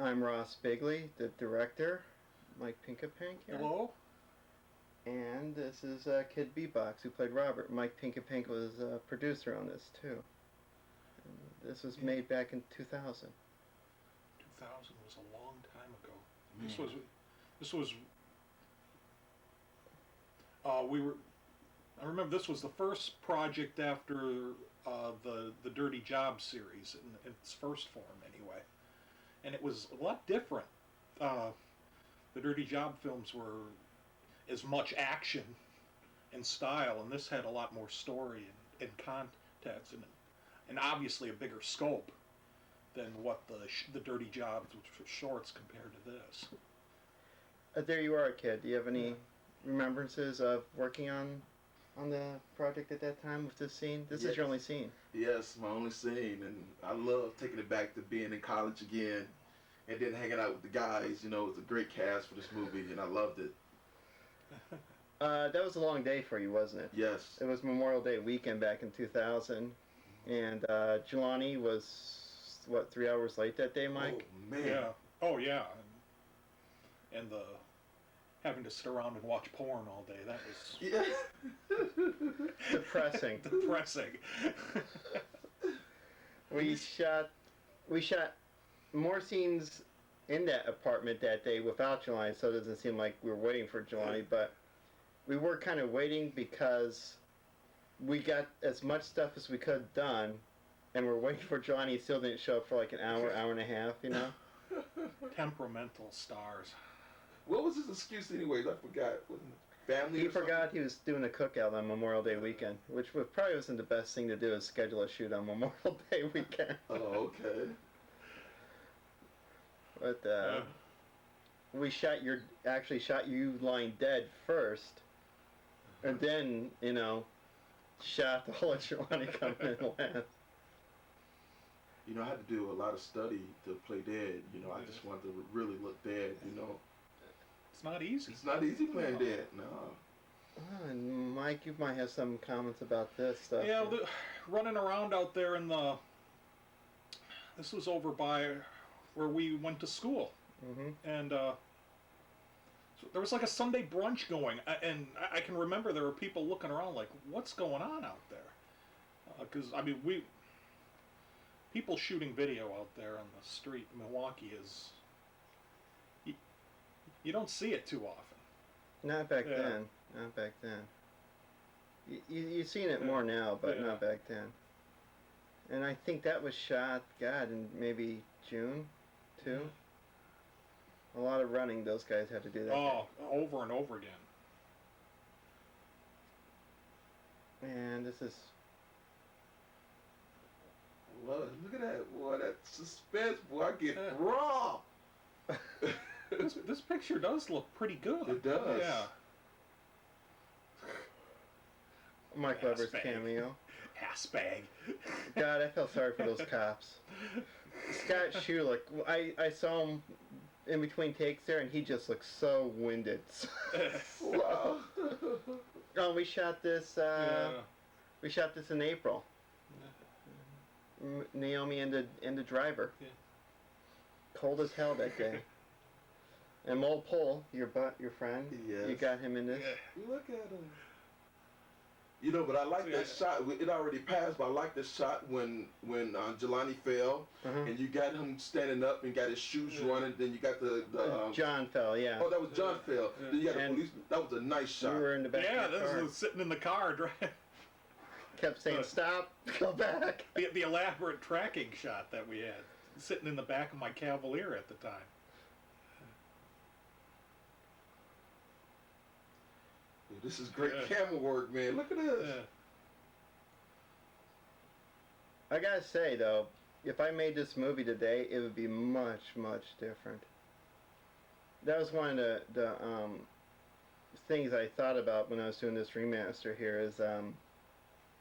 I'm Ross Bigley, the director, Mike Pinkapink here. Hello. And this is Kid Beatbox, who played Robert. Mike Pinkapink was a producer on this, too. And this was made back in 2000. 2000 was a long time ago. Man. This was. I remember this was the first project after the Dirty Job series in its first form, anyway, and it was a lot different. The Dirty Job films were as much action and style, and this had a lot more story and context, and obviously a bigger scope than what the Dirty Jobs, which were shorts, compared to this. There you are, Kid. Do you have any remembrances of working on the project at that time with this scene? This is your only scene. Yes, my only scene, and I love taking it back to being in college again, and then hanging out with the guys. You know, it was a great cast for this movie, and I loved it. That was a long day for you, wasn't it? Yes. It was Memorial Day weekend back in 2000, and Jelani was, 3 hours late that day, Mike? Oh, man. Yeah. Oh, yeah. And the having to sit around and watch porn all day, that was Yeah. Depressing. depressing. We shot more scenes in that apartment that day without Jelani, so it doesn't seem like we were waiting for Jelani, but we were kind of waiting because we got as much stuff as we could done, and we're waiting for Jelani. He still didn't show up for like an hour and a half, you know? Temperamental stars. What was his excuse anyways? I forgot. Wasn't it family He or something? forgot he was doing a cookout on Memorial Day weekend, which probably wasn't the best thing to do, is schedule a shoot on Memorial Day weekend. Oh, okay. But we actually shot you lying dead first, and then shot the whole Jelani coming in last. You know, I had to do a lot of study to play dead. You know, I just wanted to really look dead, you know. It's not easy. It's not easy playing dead, no. Oh, and Mike, you might have some comments about this stuff. Yeah, running around out there this was over by where we went to school. Mm-hmm. And so there was like a Sunday brunch going, and I can remember there were people looking around like, what's going on out there? Because, people shooting video out there on the street in Milwaukee is, you don't see it too often. Not back then. Not back then. You've seen it more now, but not back then. And I think that was shot, in maybe June, too. A lot of running those guys had to do that. Oh, over and over again. And this is... Look at that, boy, that suspense, boy, I get raw. This picture does look pretty good. It does. Yeah. Mike Weber's cameo. Ass bag. God, I felt sorry for those cops. Scott Schulich, I saw him in between takes there, and he just looked so winded. Wow. Oh, we shot this. We shot this in April. Naomi and the driver. Yeah. Cold as hell that day. And Mole Pole, your friend. Yes. You got him in this. Look at him. You know, but I like that shot. It already passed, but I like the shot when Jelani fell, and you got him standing up and got his shoes running. Then you got the John fell, yeah. Oh, that was John fell. Then you got the police. That was a nice shot. We were in the back of the car. This was sitting in the car. Kept saying, stop, go back. The elaborate tracking shot that we had, sitting in the back of my Cavalier at the time. Dude, this is great camera work, man. Look at this. I gotta say, though, if I made this movie today, it would be much, much different. That was one of the things I thought about when I was doing this remaster here is,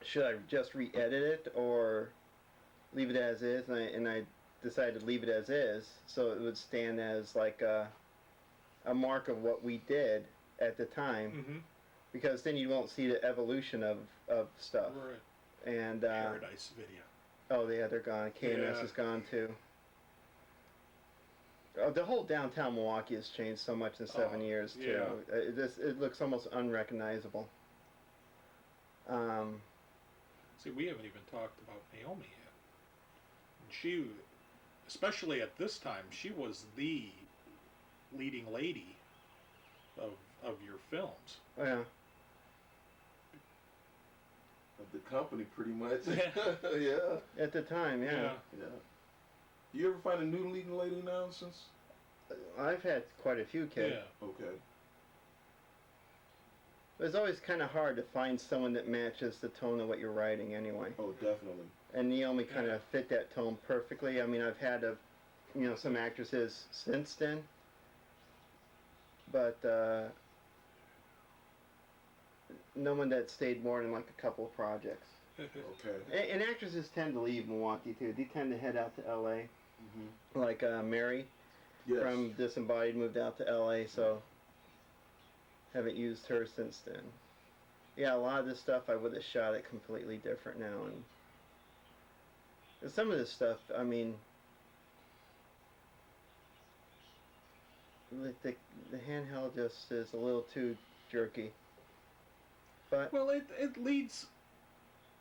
should I just re-edit it or leave it as is? And I decided to leave it as is, so it would stand as like a mark of what we did at the time. Mm-hmm. Because then you won't see the evolution of stuff. Right. And Paradise Video. Oh, yeah, they're gone. KMS is gone too. The whole downtown Milwaukee has changed so much in 7 years too. Yeah. It looks almost unrecognizable. See, we haven't even talked about Naomi yet. She, especially at this time, she was the leading lady of your films. Yeah. Of the company, pretty much. Yeah. Yeah. At the time, yeah. Yeah. You ever find a new leading lady now since? I've had quite a few kids. Yeah. Okay. It's always kind of hard to find someone that matches the tone of what you're writing anyway. Oh, definitely. And Naomi kind of fit that tone perfectly. I mean, I've had some actresses since then, but no one that stayed more than like a couple of projects. Okay. And actresses tend to leave Milwaukee too. They tend to head out to L.A. Mm-hmm. Like Mary Yes. from Disembodied moved out to L.A. So haven't used her since then. Yeah, a lot of this stuff I would have shot it completely different now, and some of this stuff, I mean, the handheld just is a little too jerky. But Well, it leads.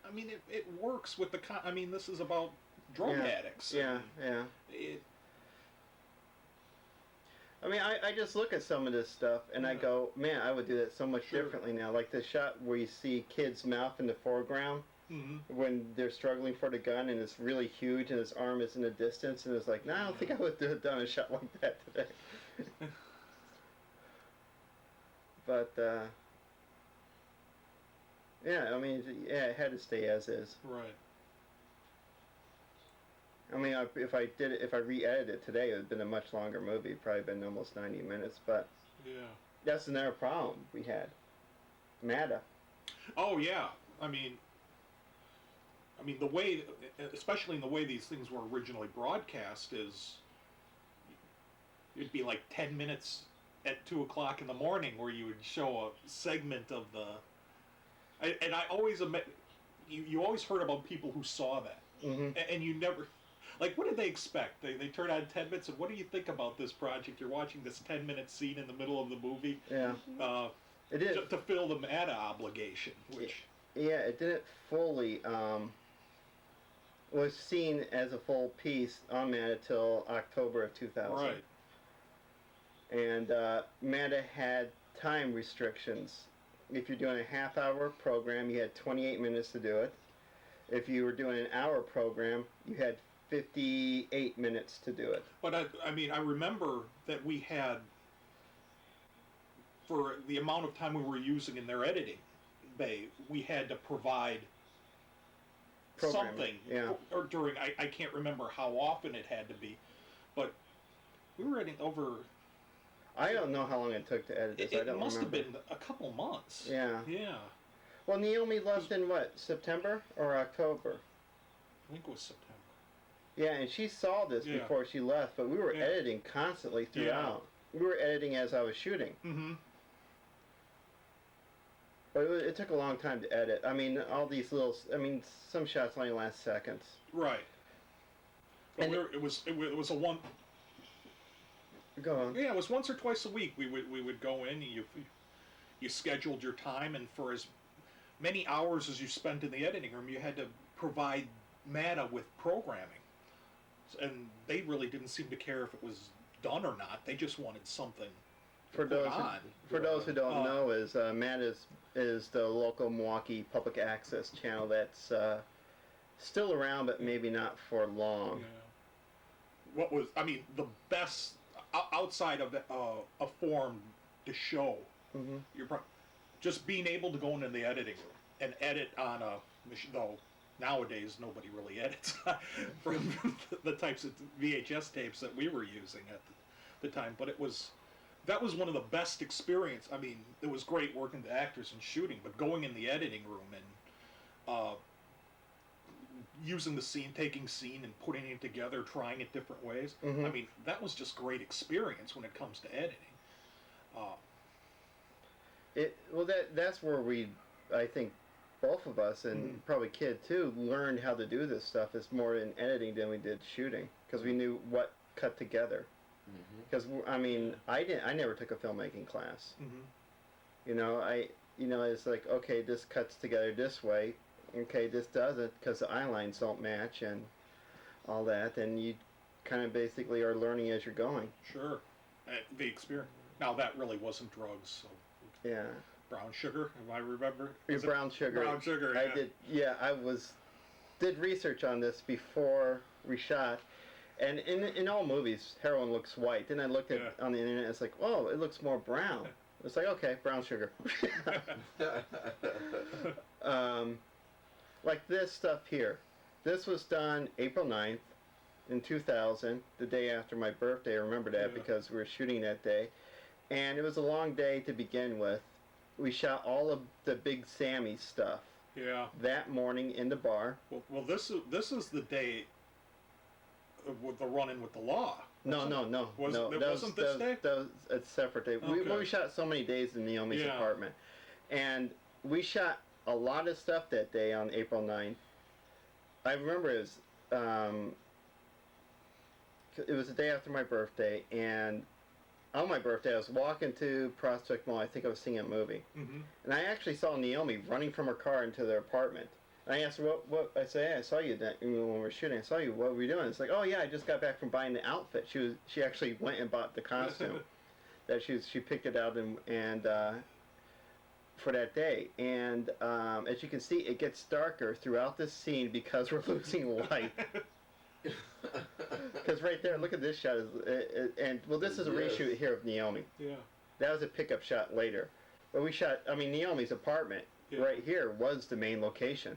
I mean, it works with the. I mean, this is about drug addicts. Yeah, yeah. I mean, I just look at some of this stuff and I go, man, I would do that so much differently now. Like the shot where you see kid's mouth in the foreground when they're struggling for the gun and it's really huge and his arm is in the distance and it's like, no, I don't think I would have done a shot like that today. But, yeah, I mean, yeah, it had to stay as is. Right. I mean, if I re-edited it today, it would have been a much longer movie. It'd probably been almost 90 minutes, but Yeah. that's another problem we had. MATA. Oh yeah. I mean, the way, especially in the way these things were originally broadcast, is it'd be like 10 minutes at 2 o'clock in the morning where you would show a segment of the. And I always you always heard about people who saw that, and you never. Like, what did they expect? They turn on 10 minutes, and what do you think about this project? You're watching this 10-minute scene in the middle of the movie. Yeah. It is. To fill the MATA obligation, which... Yeah, it didn't fully, was seen as a full piece on MATA till October of 2000. Right. And MATA had time restrictions. If you're doing a half-hour program, you had 28 minutes to do it. If you were doing an hour program, you had 58 minutes to do it. But I mean, I remember that we had, for the amount of time we were using in their editing bay, we had to provide something. Yeah. Or during, I can't remember how often it had to be, but we were editing over... I don't know how long it took to edit this. I don't It must remember. have been a couple months. Yeah. Yeah. Well, Naomi left in what, September or October? I think it was September. Yeah, and she saw this before she left, but we were editing constantly throughout. We were editing as I was shooting. Mm-hmm. But it took a long time to edit. I mean, all these little... I mean, some shots only last seconds. Right. But And it was a one... Go on. Yeah, it was once or twice a week. We would go in, and you scheduled your time, and for as many hours as you spent in the editing room, you had to provide MATA with programming. And they really didn't seem to care if it was done or not. They just wanted something to For put those on. For those who don't know, is MATA is the local Milwaukee public access channel that's still around, but maybe not for long. Yeah. What was, I mean, the best, outside of a form to show, just being able to go into the editing room and edit on a machine, though nowadays nobody really edits from the types of VHS tapes that we were using at the time, but that was one of the best experience. I mean, it was great working the actors and shooting, but going in the editing room and using the scene, taking scene and putting it together, trying it different ways. I mean, that was just great experience when it comes to editing. That's where I think both of us and probably Kid too learned how to do this stuff. It's more in editing than we did shooting because we knew what cut together. Because I mean, I never took a filmmaking class. Mm-hmm. It's like, okay, this cuts together this way. Okay, this doesn't because the eye lines don't match and all that, and you kind of basically are learning as you're going. Sure. The experience. Now that really wasn't drugs, so. Yeah. Brown sugar, if I remember. Brown sugar. Brown sugar. Yeah. I did. Yeah, I did research on this before we shot, and in all movies, heroin looks white. Then I looked at on the internet. It's like, oh, it looks more brown. It's like, okay, brown sugar. Like this stuff here. This was done April 9th in 2000, the day after my birthday. I remember that because we were shooting that day. And it was a long day to begin with. We shot all of the Big Sammy stuff. Yeah. That morning in the bar. Well, this is the day with the run-in with the law. No. Wasn't this day? That was a separate day. Okay. We shot so many days in Naomi's apartment. And we shot a lot of stuff that day on April 9th. I remember it was the day after my birthday, and on my birthday I was walking to Prospect Mall. I think I was seeing a movie. Mm-hmm. And I actually saw Naomi running from her car into their apartment. And I asked her, what? I said, hey, I saw you when we were shooting. I saw you. What were you doing? It's like, oh yeah, I just got back from buying the outfit. She actually went and bought the costume. That she picked it out and for that day. And as you can see, it gets darker throughout this scene because we're losing light. Because right there, look at this shot. This is a reshoot here of Naomi. Yeah. That was a pickup shot later. But we shot, Naomi's apartment right here was the main location.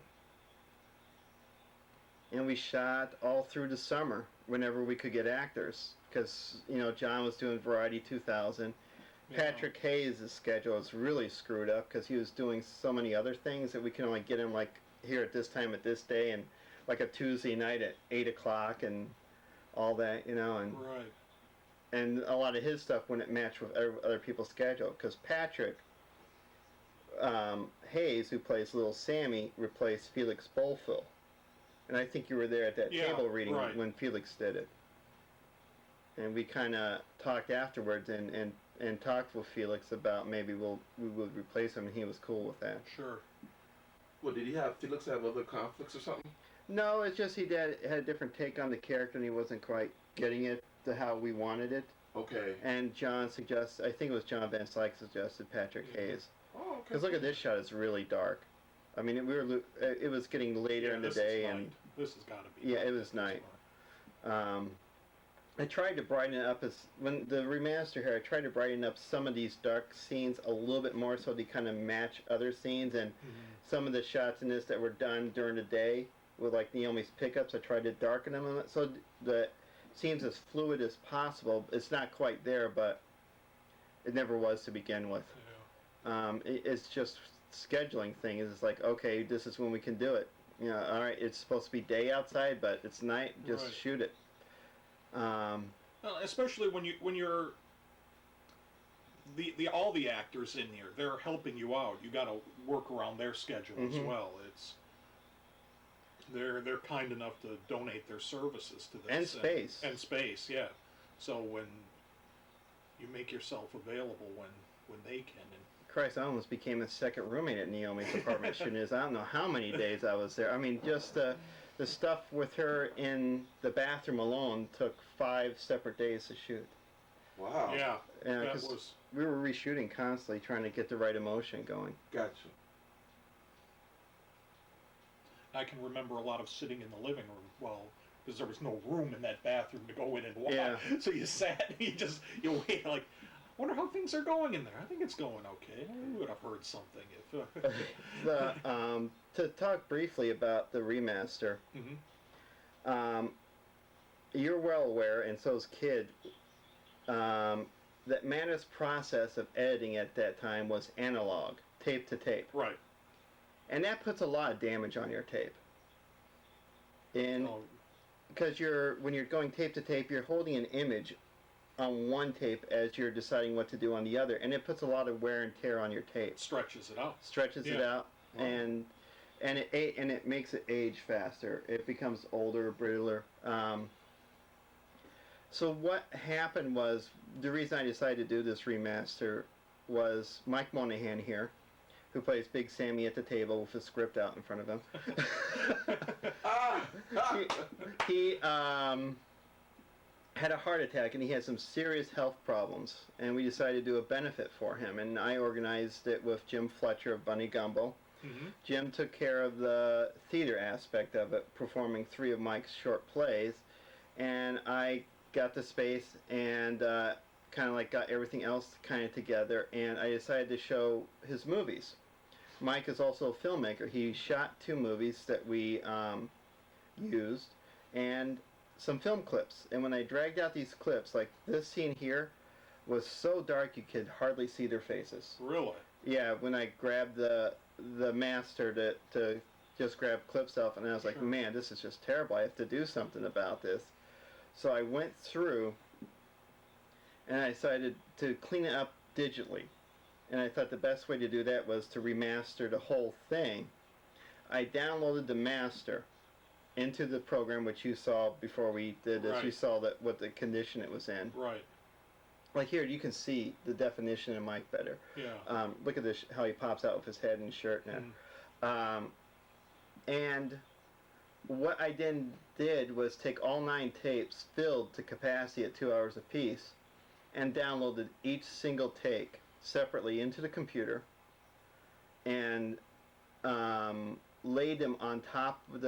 And we shot all through the summer whenever we could get actors. Because, John was doing Variety 2000. Yeah. Patrick Hayes' schedule is really screwed up because he was doing so many other things that we can only get him like here at this time at this day and like a Tuesday night at 8 o'clock and all that, and right. And a lot of his stuff wouldn't match with other people's schedule because Patrick Hayes, who plays Little Sammy, replaced Felix Bolfill. And I think you were there at that table reading when Felix did it. And we kind of talked afterwards and talked with Felix about maybe we would replace him, and he was cool with that. Sure. Well, did Felix have other conflicts or something? No, it's just he had a different take on the character, and he wasn't quite getting it to how we wanted it. Okay. And John I think it was John Van Slyke suggested Patrick Hayes. Oh, okay. Because look at this shot; it's really dark. I mean, it was getting later in the day, and this has got to be. Yeah, it was night. I tried to brighten it up when the remaster here. I tried to brighten up some of these dark scenes a little bit more so they kind of match other scenes, and some of the shots in this that were done during the day with like Naomi's pickups, I tried to darken them a little so the seems as fluid as possible. It's not quite there, but it never was to begin with. Yeah. It's just scheduling thing. It's like, okay, this is when we can do it. All right, it's supposed to be day outside, but it's night. Just shoot it. Well, especially when you're all the actors in here, they're helping you out. You got to work around their schedule as well. They're kind enough to donate their services to this and space, yeah. So when you make yourself available when they can. Christ, I almost became a second roommate at Naomi's apartment shooting this. I don't know how many days I was there. I mean, just the stuff with her in the bathroom alone took 5 separate days to shoot. Wow. Yeah. Because we were reshooting constantly, trying to get the right emotion going. Gotcha. I can remember a lot of sitting in the living room, because there was no room in that bathroom to go in and watch. Yeah. So you sat and you wait like, I wonder how things are going in there. I think it's going okay. We would have heard something if. To talk briefly about the remaster, you're well aware, and so is Kid, that Mana's process of editing at that time was analog, tape to tape. Right. And that puts a lot of damage on your tape. Because when you're going tape to tape, you're holding an image on one tape as you're deciding what to do on the other, and it puts a lot of wear and tear on your tape. Stretches it out. It out, and it makes it age faster. It becomes older, brittler. So what happened was, the reason I decided to do this remaster was Mike Moynihan here, who plays Big Sammy at the table with a script out in front of him. he had a heart attack and he had some serious health problems, and we decided to do a benefit for him, and I organized it with Jim Fletcher of Bunny Gumbo. Mm-hmm. Jim took care of the theater aspect of it, performing 3 of Mike's short plays, and I got the space and kind of like got everything else kind of together, and I decided to show his movies. Mike is also a filmmaker. He shot 2 movies that we used, and some film clips. And when I dragged out these clips, like this scene here was so dark you could hardly see their faces. Really? Yeah, when I grabbed the master to just grab clips off, and I was like, man, this is just terrible. I have to do something about this. So I went through and I decided to clean it up digitally. And I thought the best way to do that was to remaster the whole thing. I downloaded the master into the program, which you saw before we did this. Right. You saw that what the condition it was in. Right. Like here, you can see the definition of Mike better. Yeah. Look at this, how he pops out with his head and shirt now. And what I then did was take all 9 tapes filled to capacity at 2 hours apiece and downloaded each single take separately into the computer and laid them on top of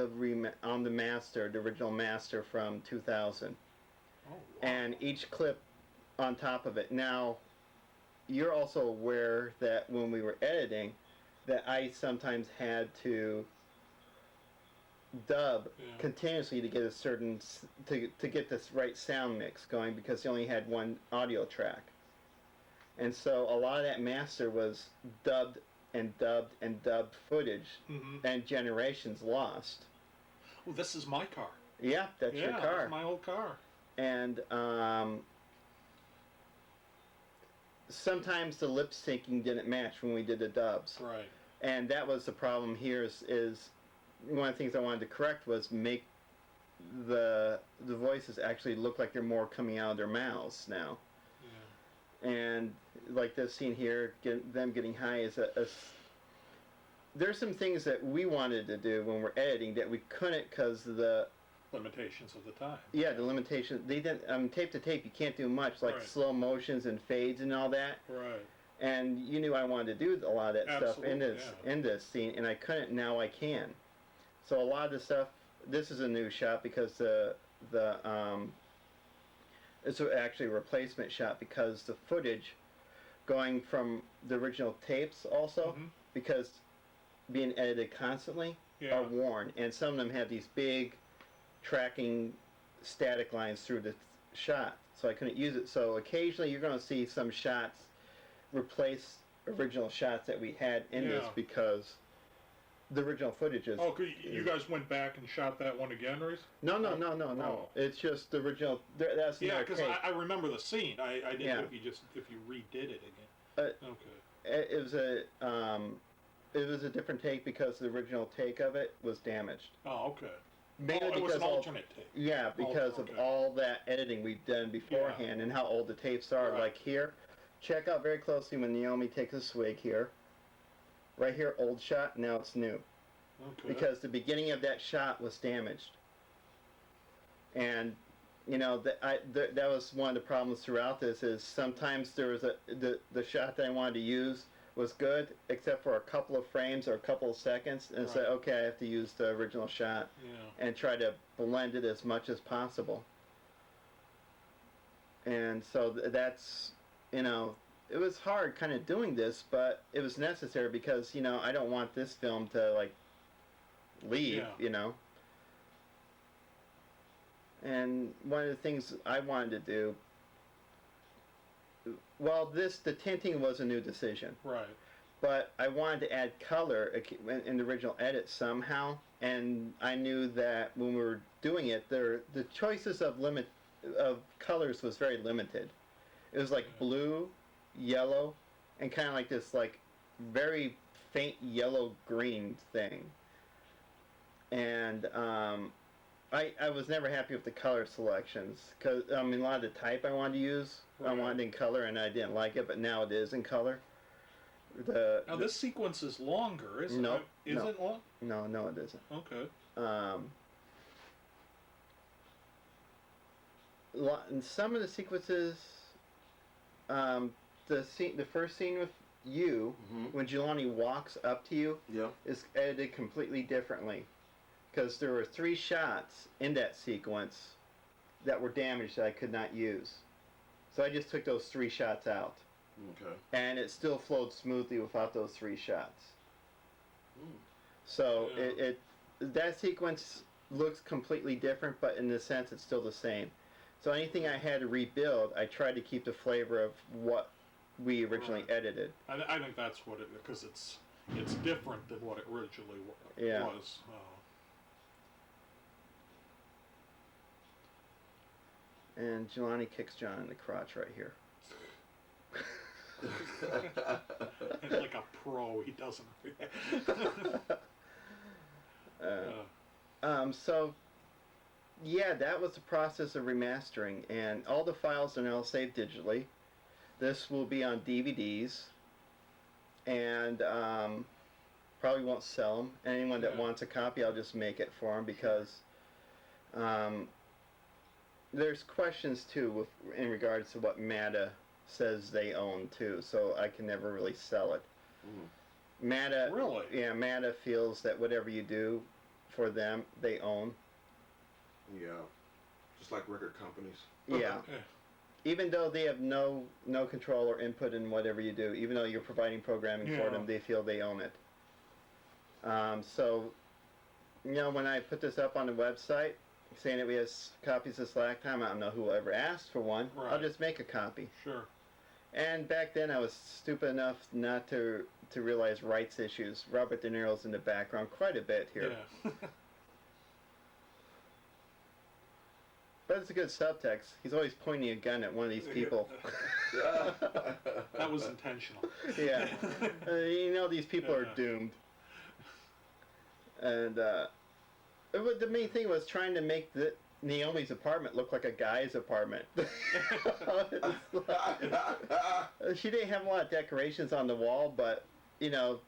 on the master, the original master from 2000. Oh, wow. And each clip on top of it. Now, you're also aware that when we were editing, that I sometimes had to dub continuously to get a certain to get this right sound mix going, because they only had 1 audio track, and so a lot of that master was dubbed and dubbed and dubbed footage, and generations lost. Well, this is my car. Yeah, that's your car. That's my old car. And sometimes the lip syncing didn't match when we did the dubs. Right. And that was the problem here is one of the things I wanted to correct was make the voices actually look like they're more coming out of their mouths now. Yeah. And like this scene here, them getting high is there's some things that we wanted to do when we're editing that we couldn't because of the limitations of the time. Yeah, the limitations. They didn't. Tape to tape, you can't do much, like Right. slow motions and fades and all that. Right. And you knew I wanted to do a lot of that stuff in Absolutely, in this scene, and I couldn't. Now I can. So a lot of the stuff. This is a new shot because it's actually a replacement shot because the footage going from the original tapes also, because being edited constantly, are worn, and some of them have these big tracking static lines through the shot, so I couldn't use it. So occasionally you're going to see some shots replace original shots that we had in this because the original footage is... Oh, you guys went back and shot that one again, Reese? No. Oh. It's just the original... That's Yeah, another because take. I remember the scene. I didn't know if you redid it again. Okay. It was a different take because the original take of it was damaged. Oh, okay. Mainly it was an because alternate take. Yeah, because of all that editing we've done beforehand and how old the tapes are. Right. Like here, check out very closely when Naomi takes a swig here. Right here, old shot, now it's new. Okay. Because the beginning of that shot was damaged. And, that was one of the problems throughout this is sometimes there was the shot that I wanted to use was good, except for a couple of frames or a couple of seconds, and say, okay, I have to use the original shot and try to blend it as much as possible. And so that's, it was hard kind of doing this, but it was necessary because, I don't want this film to, leave, And one of the things I wanted to do, the tinting was a new decision. Right. But I wanted to add color in the original edit somehow, and I knew that when we were doing it, the choices of colors was very limited. It was like blue, yellow, and kind of like this very faint yellow-green thing. And I was never happy with the color selections because I mean a lot of the type I wanted to use I Right. wanted in color and I didn't like it, but now it is in color. Now this sequence is longer, isn't No, it? Is no. it long? No, it isn't. Okay. In some of the sequences, the first scene with you when Jelani walks up to you Yeah. is edited completely differently because there were 3 shots in that sequence that were damaged that I could not use. So I just took those 3 shots out. Okay. And it still flowed smoothly without those 3 shots. Mm. So Yeah. that sequence looks completely different, but in a sense it's still the same. So anything I had to rebuild, I tried to keep the flavor of what we originally Right. edited. I think that's what it, because it's different than what it originally Yeah. was. And Jelani kicks John in the crotch right here. And like a pro, he doesn't. So, yeah, that was the process of remastering, and all the files are now saved digitally. This will be on DVDs, and probably won't sell them. Anyone that Yeah. wants a copy, I'll just make it for them because there's questions too in regards to what Mata says they own too, so I can never really sell it. Mata, Really? yeah, Mata feels that whatever you do for them, they own. Yeah. Just like record companies. Yeah. Yeah. Even though they have no control or input in whatever you do, even though you're providing programming for Yeah. them, they feel they own it. So, when I put this up on the website, saying that we have copies of Slacktime, I don't know who will ever ask for one. I'll Right. just make a copy. Sure. And back then I was stupid enough not to realize rights issues. Robert De Niro's in the background quite a bit here. Yeah. But it's a good subtext. He's always pointing a gun at one of these people. That was intentional. Yeah. These people are doomed. And the main thing was trying to make Naomi's apartment look like a guy's apartment. She didn't have a lot of decorations on the wall, but, the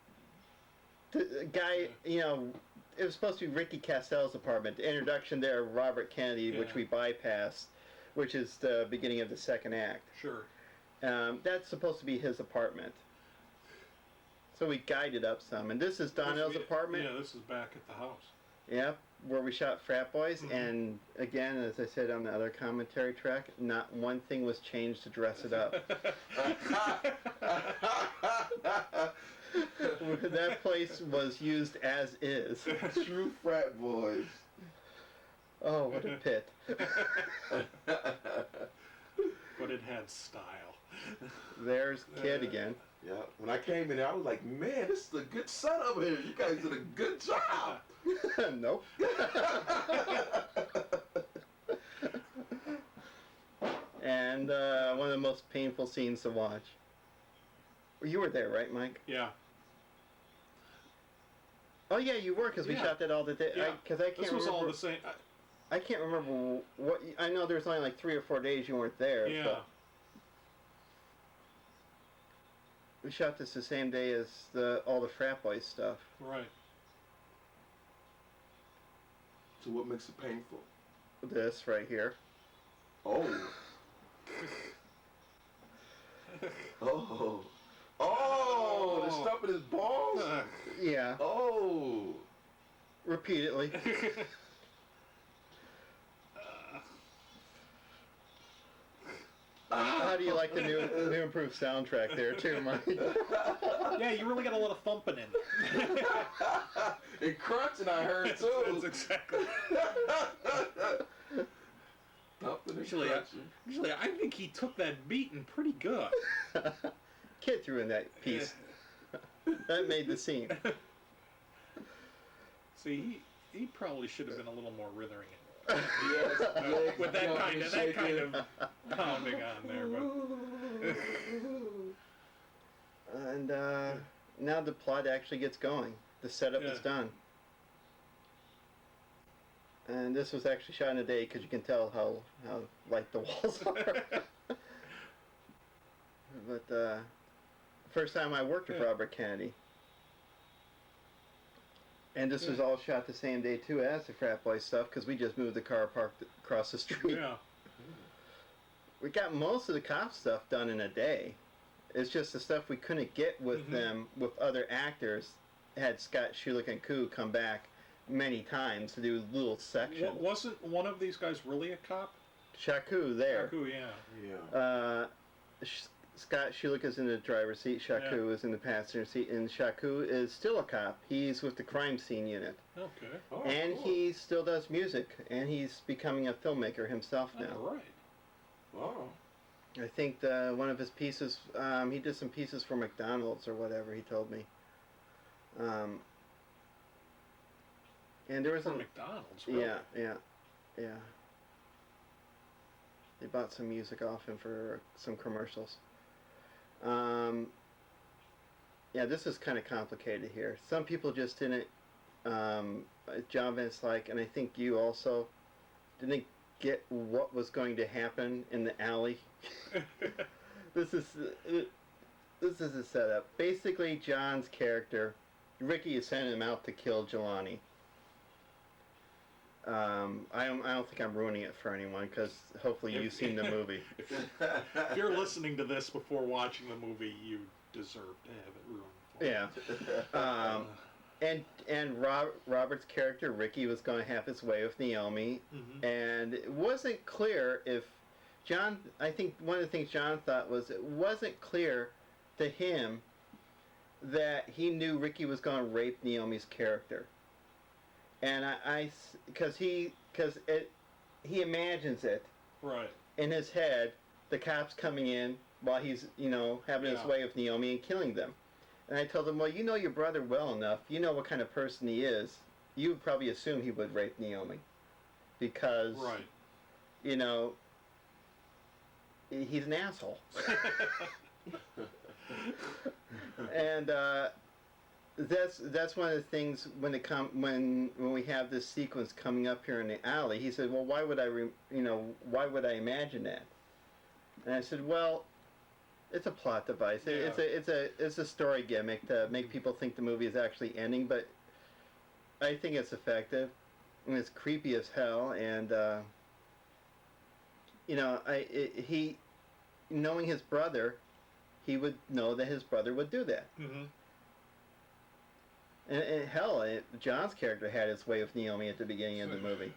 guy, it was supposed to be Ricky Castel's apartment. The introduction there of Robert Kennedy, which Yeah. we bypassed, which is the beginning of the second act. Sure. That's supposed to be his apartment. So we guided up some. And this is Donnell's apartment. Yeah, this is back at the house. Yep, where we shot Frat Boys. Mhm. And again, as I said on the other commentary track, not one thing was changed to dress it up. That place was used as is. True frat boys. Oh, what a pit. But it had style. There's Kid again. Yeah. When I came in there, I was like, man, this is a good setup here. You guys did a good job. Nope. And one of the most painful scenes to watch. You were there, right, Mike? Yeah. Oh yeah, you were, because we Yeah. shot that all the day. Yeah. Because I can't This was remember. all the same. I can't remember what. I know there's only like 3 or 4 days you weren't there. Yeah. But we shot this the same day as all the Frat Boys stuff. Right. So what makes it painful? This right here. Oh. Oh. Oh, the stuff in his balls? Yeah. Oh. Repeatedly. How do you like the new improved soundtrack there too, Mike? Yeah, you really got a lot of thumping in there. And crunching, I heard too. That's exactly. Thumping and Actually, crunching. I think he took that beating pretty good. Kid threw in that piece. That made the scene. See, he probably should have been a little more withering it. Yes, yes, With that jumping kind and of pounding on there, but And now the plot actually gets going. The setup is Yeah. done. And this was actually shot in a day because you can tell how light the walls are. But first time I worked with Robert Kennedy. And this was all shot the same day too as the Frat Boy stuff because we just moved the car parked across the street. Yeah. We got most of the cop stuff done in a day. It's just the stuff we couldn't get with them with other actors. Had Scott Schulich and Koo come back many times to do little sections. Wasn't one of these guys really a cop? Shaku there. Shaku, yeah. Yeah. Scott Schulich is in the driver's seat. Shaku is in the passenger seat, and Shaku is still a cop. He's with the crime scene unit. Okay. Oh, And cool. he still does music, and he's becoming a filmmaker himself now. All right. Wow. I think one of his pieces, he did some pieces for McDonald's or whatever, he told me. And there was For a McDonald's, really? yeah. They bought some music off him for some commercials. Yeah, this is kind of complicated here. Some people just didn't, John Van Slyke, and I think you also, didn't get what was going to happen in the alley. This is a setup. Basically, John's character, Ricky, is sending him out to kill Jelani. I don't think I'm ruining it for anyone because hopefully you've seen the movie. If you're listening to this before watching the movie, you deserve to have it ruined for you. Yeah. And Robert's character, Ricky, was going to have his way with Naomi. And it wasn't clear if John, I think one of the things John thought was it wasn't clear to him that he knew Ricky was going to rape Naomi's character. And because he imagines it Right. in his head, the cops coming in while he's, having his way with Naomi and killing them. And I told him, well, you know your brother well enough. You know what kind of person he is. You would probably assume he would rape Naomi. Because, he's an asshole. And that's one of the things when we have this sequence coming up here in the alley. He said, well, why would I imagine that? And I said, well, it's a plot device. Yeah. It's a story gimmick to make people think the movie is actually ending, but I think it's effective and it's creepy as hell. And he, knowing his brother, he would know that his brother would do that. And hell, John's character had his way with Naomi at the beginning of the movie.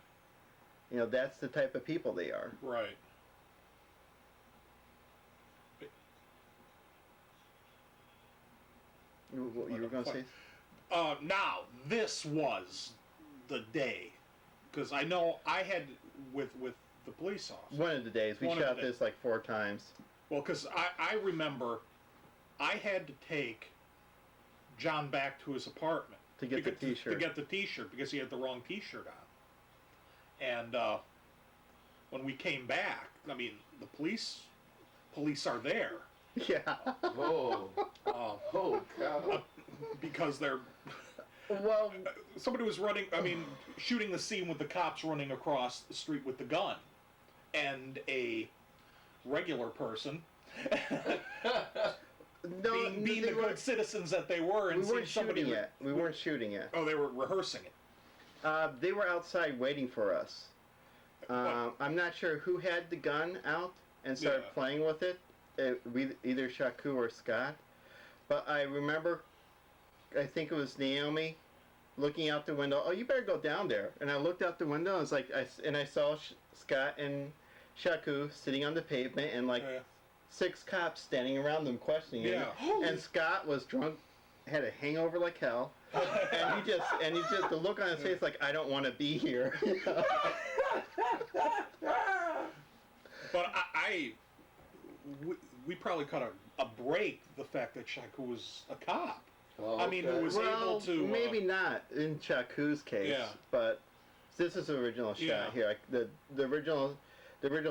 That's the type of people they are. Right. What you were going to say? Now, this was the day. Because I know I had, with the police officer. One of the days. We shot this like 4 times. Well, because I remember I had to take John back to his apartment. To get the t-shirt. To get the t-shirt, because he had the wrong t-shirt on. And when we came back, I mean, the police are there. Yeah. Oh. Oh, God. Because they're... Well, somebody was shooting the scene with the cops running across the street with the gun. And a regular person... being the good citizens that they were, and we weren't somebody shooting yet. We weren't shooting yet. Oh, they were rehearsing it. They were outside waiting for us. I'm not sure who had the gun out and started playing with it. Either Shaku or Scott. But I remember, I think it was Naomi looking out the window. Oh, you better go down there. And I looked out the window. And I saw Scott and Shaku sitting on the pavement, and 6 cops standing around them questioning him. And Scott was drunk, had a hangover like hell, and he just the look on his face like, I don't want to be here. But we probably kind of break the fact that Shaku was a cop. Oh, I mean, who was able to... maybe not in Shaku's case, but this is the original shot here. The original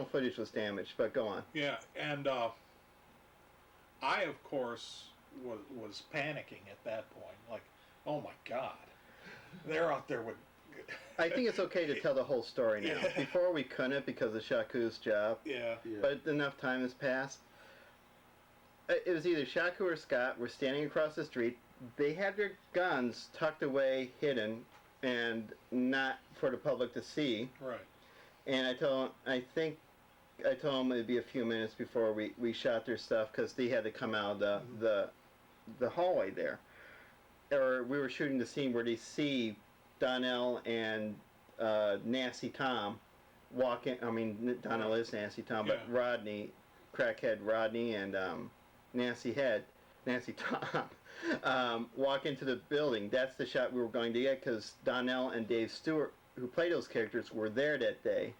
footage was damaged, but go on. Yeah, and I, of course, was panicking at that point. Like, oh my God. They're out there with I think it's okay to tell the whole story now. Yeah. Before we couldn't because of Shaku's job. Yeah. But enough time has passed. It was either Shaku or Scott were standing across the street. They had their guns tucked away, hidden, and not for the public to see. Right. And I told them it'd be a few minutes before we shot their stuff because they had to come out of the hallway there. Or we were shooting the scene where they see Donnell and Nasty Tom walking. I mean, Donnell is Nasty Tom, but Yeah. Rodney, crackhead Rodney, and Nasty Tom walk into the building. That's the shot we were going to get because Donnell and Dave Stewart, who played those characters, were there that day.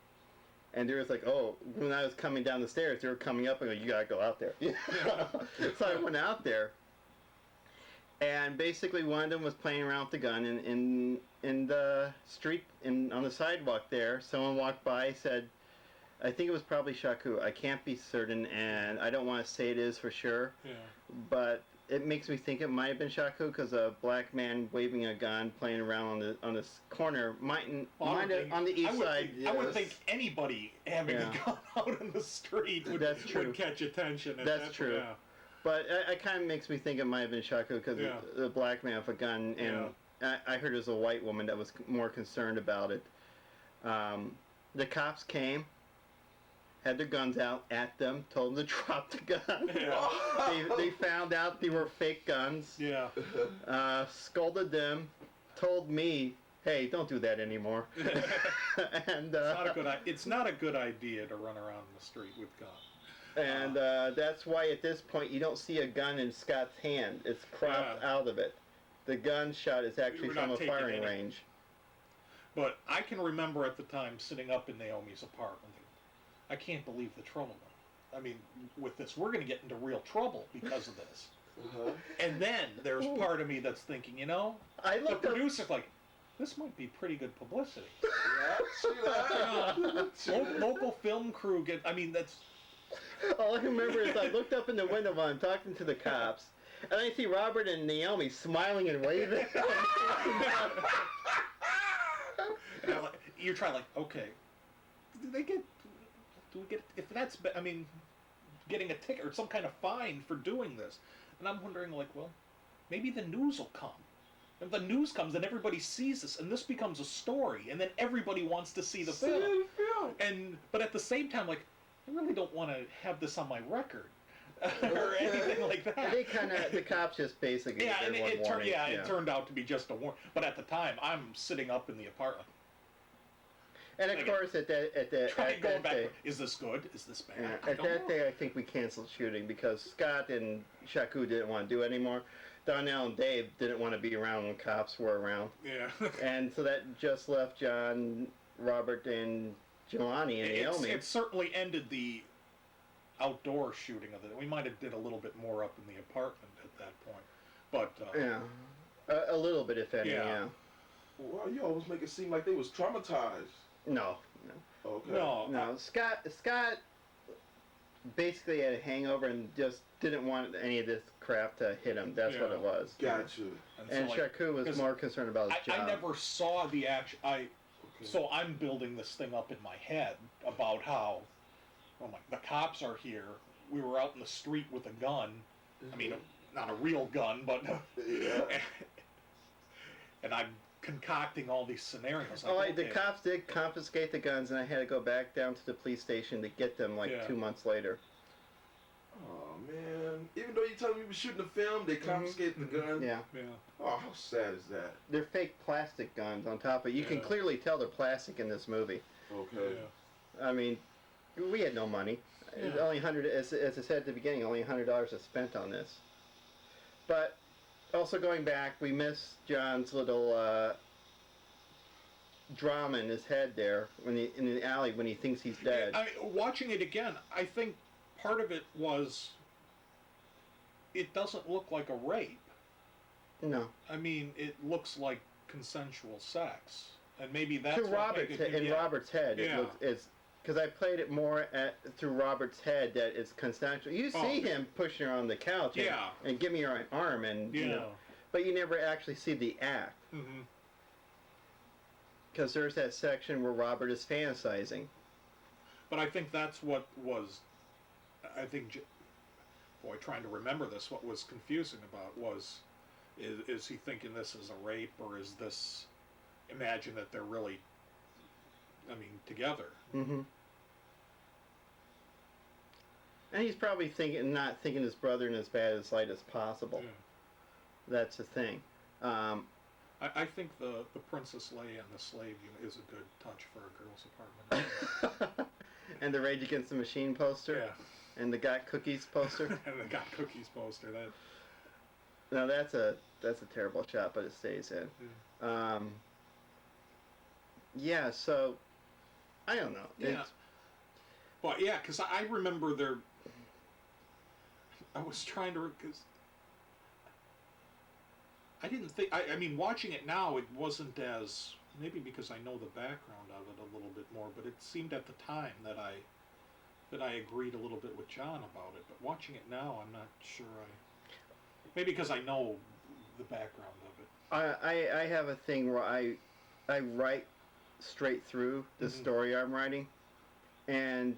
And there was like, oh, when I was coming down the stairs, they were coming up and go, you gotta go out there. So I went out there. And basically one of them was playing around with the gun in the street, on the sidewalk there. Someone walked by, said, I think it was probably Shaku. I can't be certain, and I don't want to say it is for sure. Yeah. But it makes me think it might have been Shaku because a black man waving a gun, playing around on this corner, might have on the east side. I would think anybody having a gun out in the street would catch attention. That's true. Yeah. But it kind of makes me think it might have been Shaku because the black man with a gun, and I heard it was a white woman that was more concerned about it. The cops came, had their guns out at them, told them to drop the gun. Yeah. They found out they were fake guns. Yeah. Scolded them, told me, hey, don't do that anymore. And it's not a good idea to run around in the street with guns. And that's why at this point you don't see a gun in Scott's hand. It's cropped out of it. The gun shot is actually from a firing range. But I can remember at the time sitting up in Naomi's apartment. I can't believe the trouble. I mean, with this, we're going to get into real trouble because of this. And then there's part of me that's thinking, the producer's like, this might be pretty good publicity. Local film crew that's... All I remember is I looked up in the window while I'm talking to the cops, and I see Robert and Naomi smiling and waving. And you're trying okay, do we get, if that's, getting a ticket or some kind of fine for doing this? And I'm wondering, well, maybe the news will come. If the news comes, then everybody sees this, and this becomes a story, and then everybody wants to see the film. But at the same time, I really don't want to have this on my record or anything like that. The cops just basically it turned out to be just a warning. But at the time, I'm sitting up in the apartment. And of course, at that day, is this good? Is this bad? At that day, I think we canceled shooting because Scott and Shaku didn't want to do it anymore. Donnell and Dave didn't want to be around when cops were around. Yeah. And so that just left John, Robert, and Jelani and Naomi. It certainly ended the outdoor shooting of it. We might have did a little bit more up in the apartment at that point. But a little bit, if any, yeah. Well, you always make it seem like they was traumatized. No. Okay. No. Scott basically had a hangover and just didn't want any of this crap to hit him. That's what it was. Gotcha. And Shaku was more concerned about his job. I never saw the action. So I'm building this thing up in my head about how, the cops are here. We were out in the street with a gun. I mean, not a real gun, but and I'm concocting all these scenarios. The cops did confiscate the guns, and I had to go back down to the police station to get them 2 months later. Oh man! Even though you told me you were shooting a film, they confiscated the gun. Yeah. Oh, how sad is that? They're fake plastic guns on top of it. You can clearly tell they're plastic in this movie. Okay. I mean, we had no money. Only $100, as I said at the beginning, only $100 was spent on this. But also going back, we missed John's little drama in his head there in the alley when he thinks he's dead. Watching it again, I think part of it was it doesn't look like a rape. No. I mean, it looks like consensual sex, and maybe that's to Robert's Robert's head. It's because I played it more through Robert's head that it's consensual. You see him pushing her on the couch and give me your arm, and but you never actually see the act. Mm-hmm. Because there's that section where Robert is fantasizing. But I think that's what was, I think, boy, trying to remember this, what was confusing about was, is he thinking this is a rape, or is this, imagine that they're really, I mean, together. Mm-hmm. And he's probably not thinking his brother in as bad a light as possible. Yeah. That's the thing. I think the Princess Leia and the Slave is a good touch for a girl's apartment. And the Rage Against the Machine poster. Yeah. And the Got Cookies poster. And the Got Cookies poster. That. No, that's a terrible shot, but it stays in. Yeah. Yeah, so I don't know. Yeah. Well, yeah, because I remember I was trying to, because I didn't think. I mean, watching it now, it wasn't as, maybe because I know the background of it a little bit more, but it seemed at the time that I agreed a little bit with John about it. But watching it now, I'm not sure. Maybe because I know the background of it. I have a thing where I write straight through the story I'm writing, and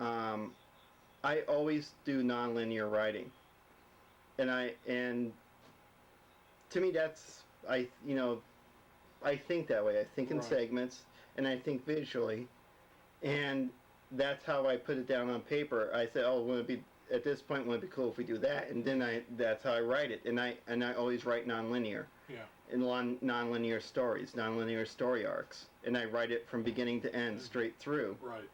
I always do nonlinear writing, and to me that's I think that way. I think in segments, and I think visually, and that's how I put it down on paper. I said, oh, wouldn't it be at this point? Wouldn't it be cool if we do that? And then that's how I write it, and I always write nonlinear. Yeah. In nonlinear stories, nonlinear story arcs, and I write it from beginning to end, straight through. Right.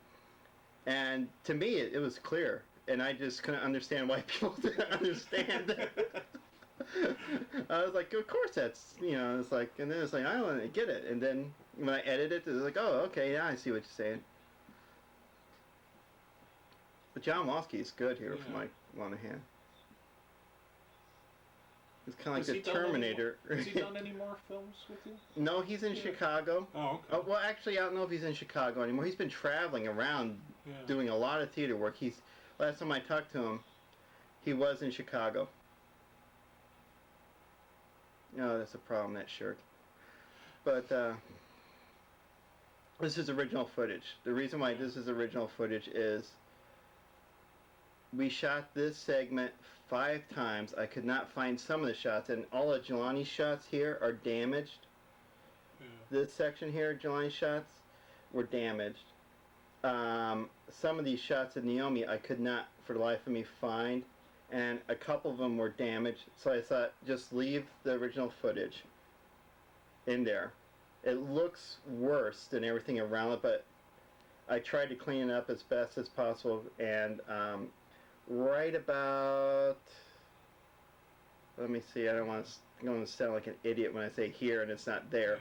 And to me, it was clear, and I just couldn't understand why people didn't understand it. I was like, of course that's, it's like, and then it's like, I don't get it. And then when I edit it, it's like, oh, okay, yeah, I see what you're saying. But John Moynihan is good here from Mike Moynihan. It's kind of like the Terminator. Has he done any more films with you? No, he's in Chicago. Oh, okay. Well, actually, I don't know if he's in Chicago anymore. He's been traveling around doing a lot of theater work. Last time I talked to him, he was in Chicago. No, that's a problem, that shirt. But this is original footage. The reason why this is original footage is we shot this segment 5 times. I could not find some of the shots, and all of Jelani's shots here are damaged. Yeah. This section here, Jelani's shots, were damaged. Some of these shots of Naomi I could not, for the life of me, find, and a couple of them were damaged, so I thought, just leave the original footage in there. It looks worse than everything around it, but I tried to clean it up as best as possible, and right about, let me see, I don't want to sound like an idiot when I say here and it's not there.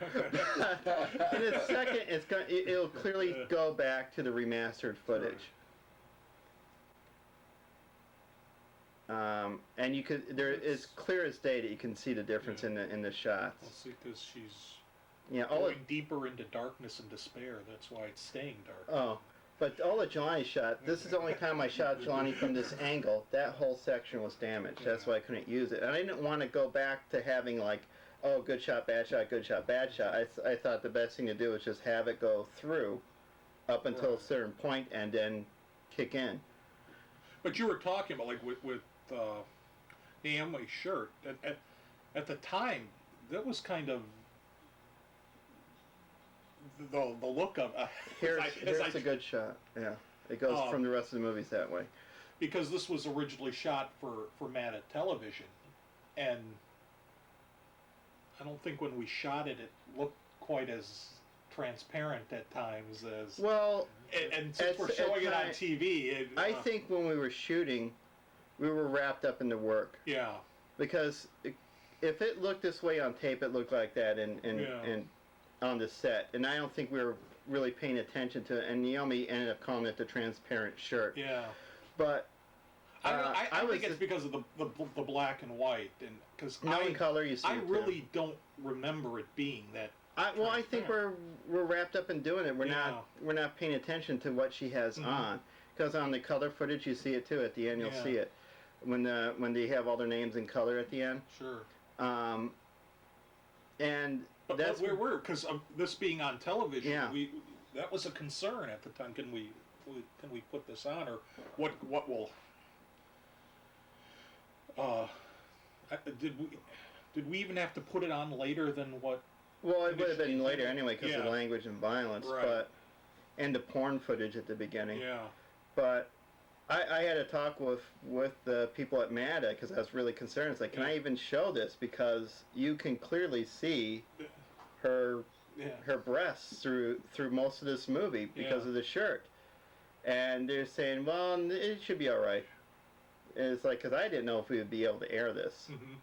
In a second, it'll clearly go back to the remastered footage. And you could, it's clear as day that you can see the difference in the shots. Well, see, because she's going deeper into darkness and despair. That's why it's staying dark. Oh. But all the Jelani shot, this is the only time I shot Jelani from this angle. That whole section was damaged. That's why I couldn't use it. And I didn't want to go back to having like, oh, good shot, bad shot, good shot, bad shot. I thought the best thing to do was just have it go through up until a certain point and then kick in. But you were talking about, like, with Naomi's shirt. At the time, that was kind of the look of here's a good shot. Yeah, it goes from the rest of the movies that way. Because this was originally shot for Matt at television, and I don't think when we shot it, it looked quite as transparent at times as well. And since we're showing it on TV, I think when we were shooting, we were wrapped up in the work. Yeah. Because if it looked this way on tape, it looked like that in on the set, and I don't think we were really paying attention to it. And Naomi ended up calling it the transparent shirt. Yeah. But I think it's because of the black and white, and because in color you see. I really don't remember it being that. I think we're wrapped up in doing it. We're not paying attention to what she has on, because on the color footage you see it too. At the end you'll see it when they have all their names in color at the end. Sure. And But that's we're because this being on television, Yeah. that was a concern at the time. Can we put this on, or what will? Did we even have to put it on later than what? Well, it would have been later anyway because of Yeah. language and violence, Right. and the porn footage at the beginning. Yeah. But I had a talk with the people at MADA because I was really concerned. It's like, can I even show this? Because you can clearly see her breasts through most of this movie because of the shirt. And they're saying, well, it should be all right. And it's like, because I didn't know if we would be able to air this. Mm-hmm.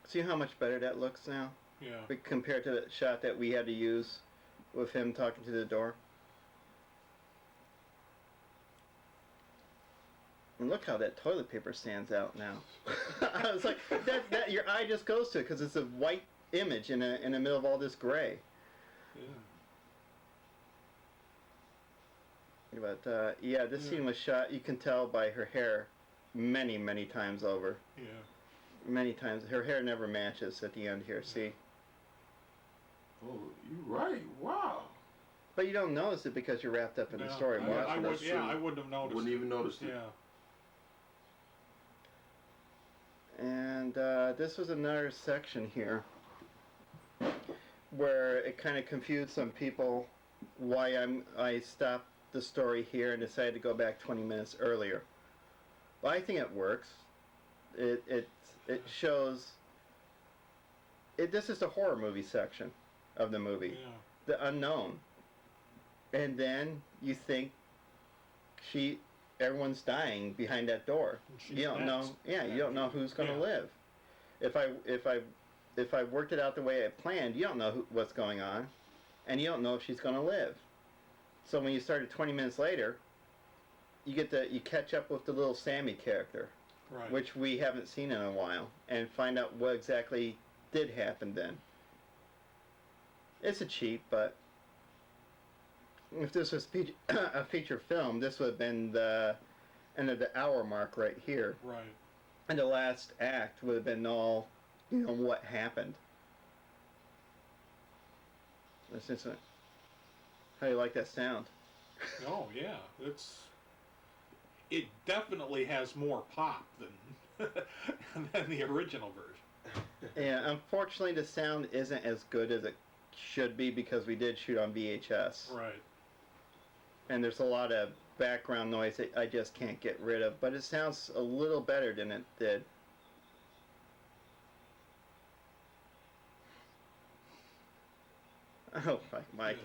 See how much better that looks now? Yeah. Compared to the shot that we had to use with him talking to the door. And look how that toilet paper stands out now. I was like, that your eye just goes to it because it's a white image in the middle of all this gray. Yeah. But this scene was shot. You can tell by her hair, many times over. Yeah. Many times. Her hair never matches at the end here. See. Oh, you're right. Wow. But you don't notice it because you're wrapped up in the story. I wouldn't have noticed. Wouldn't even notice it. Yeah. And this was another section here where it kind of confused some people why I stopped the story here and decided to go back 20 minutes earlier. Well, I think it works. It shows. This is the horror movie section of the movie, the unknown, and then you think everyone's dying behind that door. You don't know. Yeah, you don't know who's going to live. If I worked it out the way I planned, you don't know what's going on, and you don't know if she's going to live. So when you started 20 minutes later, you catch up with the Little Sammy character, right, which we haven't seen in a while, and find out what exactly did happen then. It's a cheat, but if this was a feature film, this would have been the end of the hour mark right here. Right. And the last act would have been all, what happened. How do you like that sound? Oh yeah, it definitely has more pop than than the original version. Yeah, unfortunately the sound isn't as good as it should be because we did shoot on VHS. Right. And there's a lot of background noise that I just can't get rid of, but it sounds a little better than it did. Oh, Mike.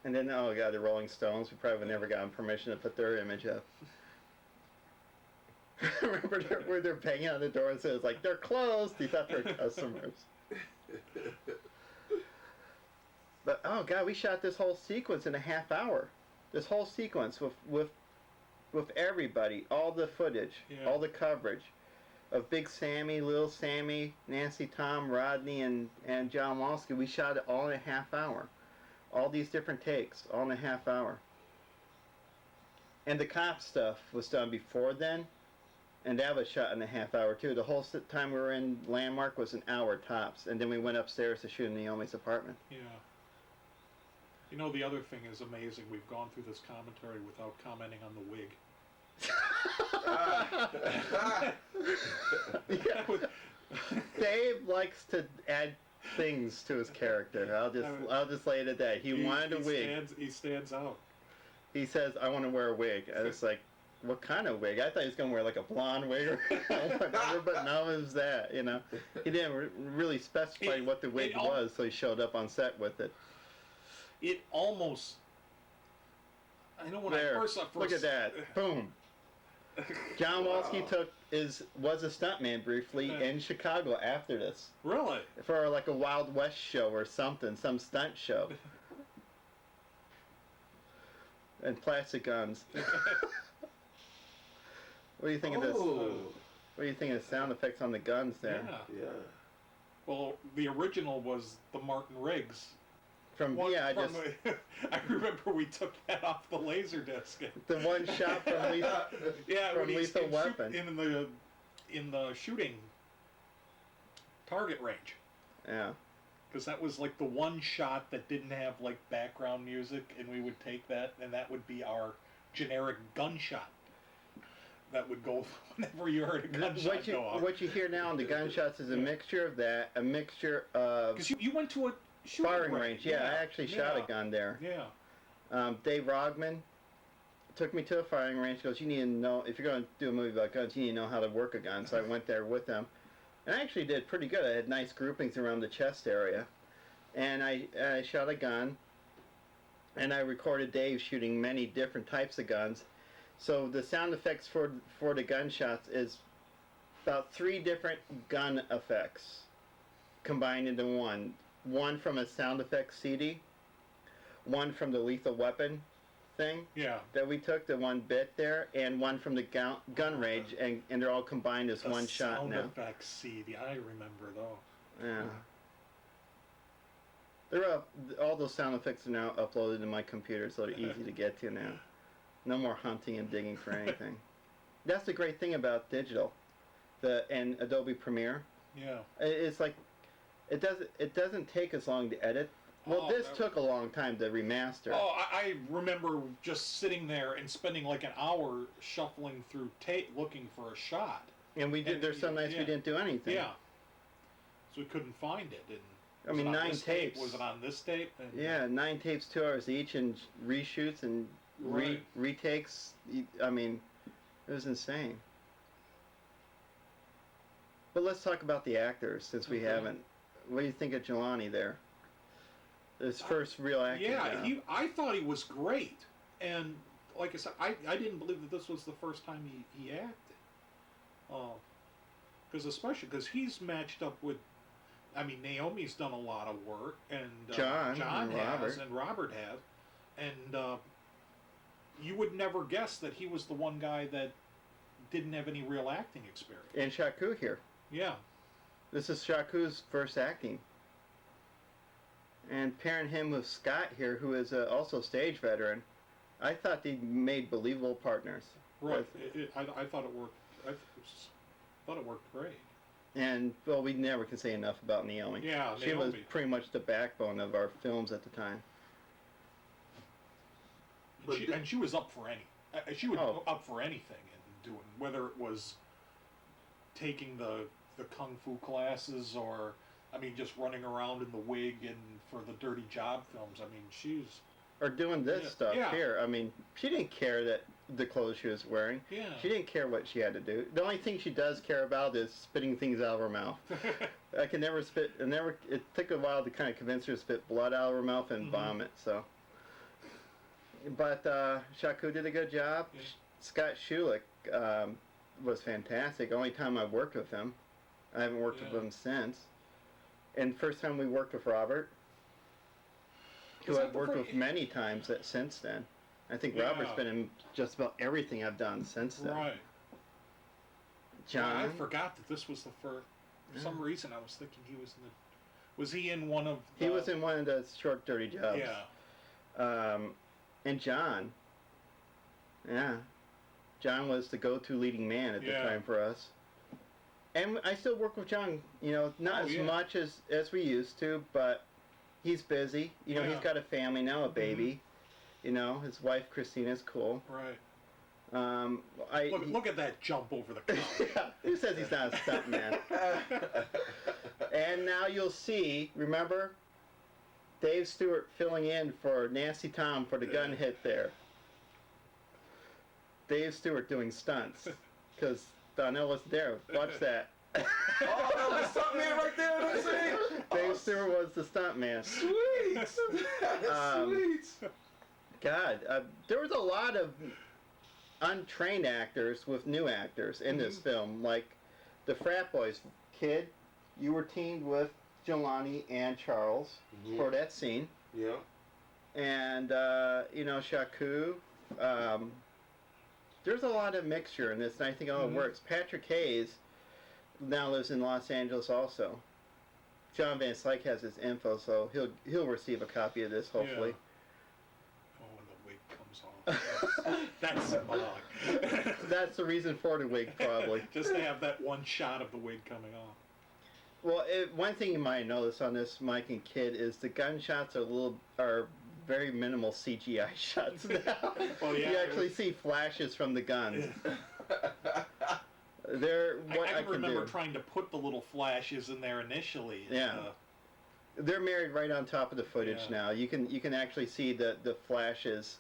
And then, oh god, the Rolling Stones, we probably would never gotten permission to put their image up. Remember where they're banging on the door and says, like, they're closed? He thought they were customers. But, oh god, we shot this whole sequence in a half hour. This whole sequence with everybody, all the footage, all the coverage of Big Sammy, Little Sammy, Nancy, Tom, Rodney, and John Walski. We shot it all in a half hour. All these different takes, all in a half hour. And the cop stuff was done before then, and that was shot in a half hour too. The whole time we were in Landmark was an hour tops, and then we went upstairs to shoot in Naomi's apartment. Yeah. The other thing is amazing. We've gone through this commentary without commenting on the wig. Dave likes to add things to his character. I'll just lay it at that. He wanted a wig. He stands out. He says, "I want to wear a wig." And it's like, what kind of wig? I thought he was gonna wear like a blonde wig or whatever, but no, it was that. He didn't really specify what the wig was, so he showed up on set with it. It almost. I know when there. I first Look at that! Boom. John Walski was a stuntman briefly in Chicago after this. Really? For like a Wild West show or something, some stunt show. And plastic guns. What do you think of this? What do you think of the sound effects on the guns there? Yeah. Well, the original was the Martin Riggs From I remember we took that off the laser disc. the one shot from Lethal, Yeah, from when he's Lethal Weapon. in the shooting target range. Yeah. Because that was like the one shot that didn't have like background music, and we would take that, and that would be our generic gunshot. That would go whenever you heard a gunshot go off. What you hear now in the gunshots is a mixture of that, a mixture of Because you went to a shooting firing range. Yeah, I actually shot a gun there. Yeah. Dave Rogman took me to a firing range. He goes, you need to know, if you're going to do a movie about guns, you need to know how to work a gun. So I went there with him. And I actually did pretty good. I had nice groupings around the chest area. And I shot a gun. And I recorded Dave shooting many different types of guns. So the sound effects for the gunshots is about 3 different gun effects combined into one. One from a sound effects CD, one from the Lethal Weapon thing that we took, the one bit there, and one from the gun range, and they're all combined as one shot now. Sound effects CD, I remember though. Yeah. They're up. All those sound effects are now uploaded to my computer, so they're easy to get to now. No more hunting and digging for anything. That's the great thing about digital, and Adobe Premiere. Yeah. It's like it doesn't take as long to edit. Well, this took a long time to remaster. Oh, I remember just sitting there and spending like an hour shuffling through tape looking for a shot. And we did. There's some nights we didn't do anything. Yeah. So we couldn't find it. And I mean, 9 tapes. Was it on this tape? And yeah, 9 tapes, 2 hours each, and reshoots and retakes. I mean, it was insane. But let's talk about the actors, since we haven't. What do you think of Jelani there? His first real acting job. I thought he was great. And like I said, I didn't believe that this was the first time he acted. Because he's matched up with, I mean, Naomi's done a lot of work, and John has, Robert. and Robert has, and you would never guess that he was the one guy that didn't have any real acting experience. And Shaku here. Yeah. This is Shaku's first acting. And pairing him with Scott here, who is also a stage veteran, I thought they made believable partners. Right. I thought it worked. I thought it worked great. And, well, we never can say enough about Naomi. Yeah, she was pretty much the backbone of our films at the time. And she was up for she would up for anything and doing, whether it was taking the kung fu classes or, I mean, just running around in the wig and for the Dirty Job films. I mean, she's... Or doing this stuff here. I mean, she didn't care that the clothes she was wearing. Yeah. She didn't care what she had to do. The only thing she does care about is spitting things out of her mouth. I can never spit. It took a while to kind of convince her to spit blood out of her mouth and vomit. So, but Shaku did a good job. Yeah. Scott Schulich was fantastic. Only time I worked with him. I haven't worked with him since. And first time we worked with Robert, who I've worked with many times since then. I think Robert's been in just about everything I've done since then. Right. John. Well, I forgot that this was the first. For some reason, I was thinking he was in the. Was he in one of? He was in one of the short, dirty jobs. Yeah. And John. Yeah. John was the go-to leading man at the time for us. And I still work with John. You know, not as much as we used to, but he's busy. You know, he's got a family now, a baby. You know, his wife Christina's cool. Right. Look at that jump over the car. Who says he's not a stuntman? And now you'll see, remember, Dave Stewart filling in for Nasty Tom for the gun hit there. Dave Stewart doing stunts. Because Donnell wasn't there. Watch that. Oh, that was the stuntman right there, that's it. Dave Stewart was the stuntman. Sweet. Sweet. God, there was a lot of untrained actors with new actors in this film. Like the frat boys. Kid, you were teamed with Jelani and Charles for that scene. Yeah. And, you know, Shaku. There's a lot of mixture in this, and I think it all works. Patrick Hayes now lives in Los Angeles also. John Van Slyke has his info, so he'll receive a copy of this hopefully. Yeah. Oh, and the wig comes off. That's symbolic. That's the reason for the wig, probably. Just to have that one shot of the wig coming off. Well, one thing you might notice on this, Mike and Kid, is the gunshots are very minimal CGI shots now. Well, yeah, you actually see flashes from the guns. They're what I can remember do. trying to put the little flashes in there initially. Yeah. They're married right on top of the footage now. You can actually see the flashes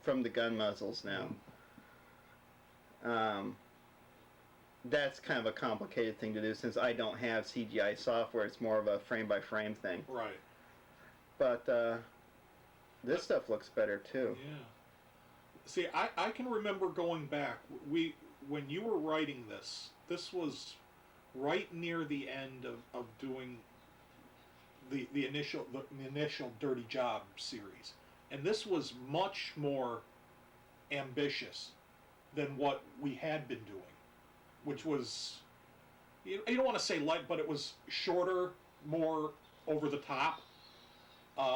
from the gun muzzles now. That's kind of a complicated thing to do since I don't have CGI software. It's more of a frame-by-frame thing. Right. But this stuff looks better too. Yeah. See, I can remember going back. When you were writing this was right near the end of doing the initial Dirty Job series, and this was much more ambitious than what we had been doing, which was you don't want to say light, but it was shorter, more over the top.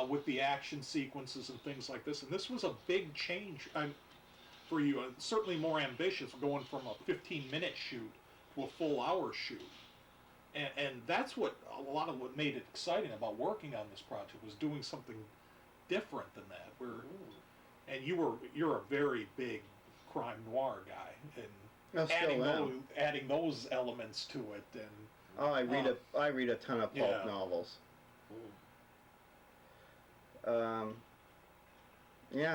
With the action sequences and things like this, and this was a big change for you, and certainly more ambitious, going from a 15-minute shoot to a full hour shoot, and that's what a lot of what made it exciting about working on this project was doing something different than that. And you're a very big crime noir guy, and adding those elements to it, and I read a ton of pulp novels. Yeah.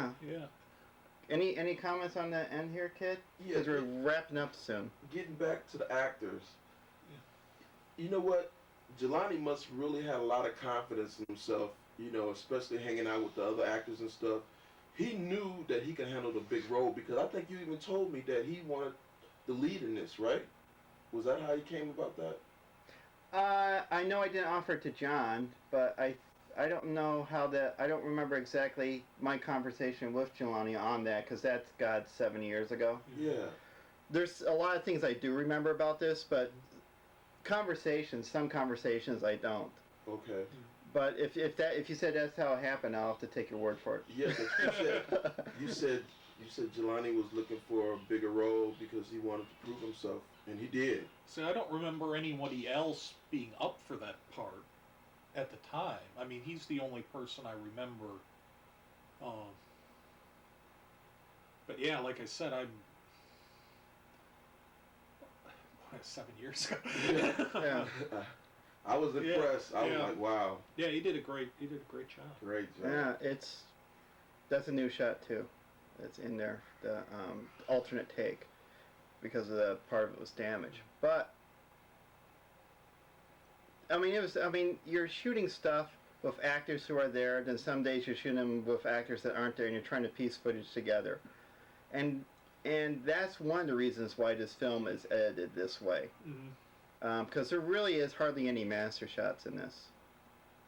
Any comments on the end here, Kid? Yeah. Because we're wrapping up soon. Getting back to the actors. Yeah. You know what? Jelani must really have a lot of confidence in himself. You know, especially hanging out with the other actors and stuff. He knew that he could handle the big role because I think you even told me that he wanted the lead in this, right? Was that how he came about that? I know I didn't offer it to John, but I don't know how that. I don't remember exactly my conversation with Jelani on that because that's 7 years ago. Yeah. There's a lot of things I do remember about this, but some conversations I don't. Okay. But if you said that's how it happened, I'll have to take your word for it. Yeah, you said Jelani was looking for a bigger role because he wanted to prove himself, and he did. See, I don't remember anybody else being up for that part at the time. I mean, he's the only person I remember. But yeah, like I said, 7 years ago. Yeah. I was impressed. I was like, wow. Yeah, he did a great job. Great job. Yeah, that's a new shot too. It's in there, the alternate take, because of the part of it was damaged. But I mean, you're shooting stuff with actors who are there, then some days you're shooting them with actors that aren't there, and you're trying to piece footage together. And that's one of the reasons why this film is edited this way. Because there really is hardly any master shots in this.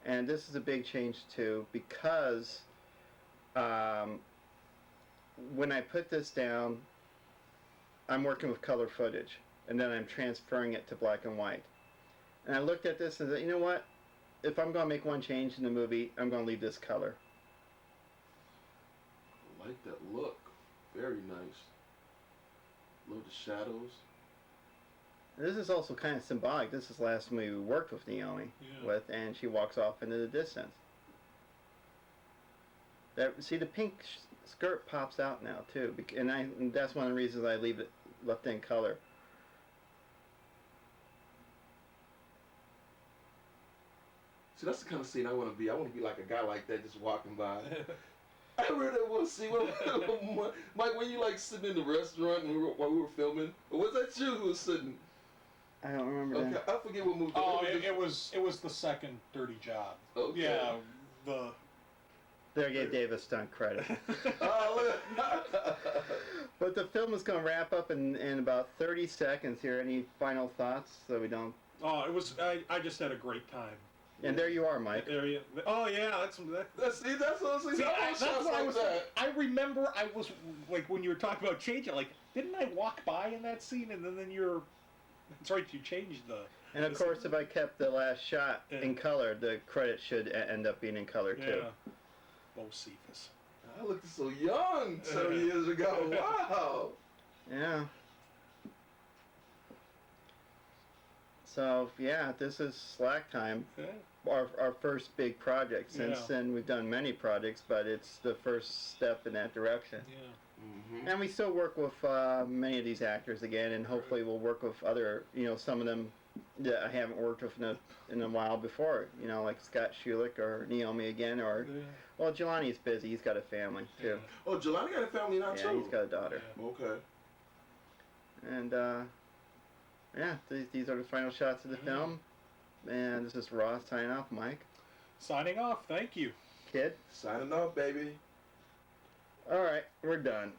And this is a big change too, because when I put this down, I'm working with color footage, and then I'm transferring it to black and white. And I looked at this and said, you know what? If I'm going to make one change in the movie, I'm going to leave this color. I like that look. Very nice. Love the shadows. And this is also kind of symbolic. This is the last movie we worked with Naomi with, and she walks off into the distance. See, the pink skirt pops out now too, and that's one of the reasons I leave it left in color. See, that's the kind of scene I want to be. I want to be like a guy like that just walking by. I really want to see Mike, when you like sitting in the restaurant while we were filming, or was that you who was sitting? I don't remember. Okay, I forget what movie. Oh, it was the second Dirty Job. Okay. Yeah, There, I gave Dave a stunt credit. Oh, But the film is going to wrap up in about 30 seconds here. Any final thoughts so we don't... Oh, it was... I just had a great time. And there you are, Mike. There you... Oh, yeah, that's what I was saying. I remember I was... Like, when you were talking about changing, like, didn't I walk by in that scene and then you're... That's right, you changed the... And of course, if I kept the last shot in color, the credits should end up being in color too. Yeah. Bocephus. I looked so young 7 years ago. Wow. Yeah. So yeah, this is Slacktime, our first big project. Since then, we've done many projects, but it's the first step in that direction. Yeah. Mm-hmm. And we still work with many of these actors again, and hopefully we'll work with other, some of them that I haven't worked with in a while before. Like Scott Schulich or Naomi again, or well, Jelani's busy. He's got a family too. Oh, Jelani got a family now too. Yeah, he's got a daughter. Yeah. Okay. And yeah, these are the final shots of the film. And this is Ross signing off. Mike. Signing off. Thank you. Kid. Signing off, baby. All right, we're done.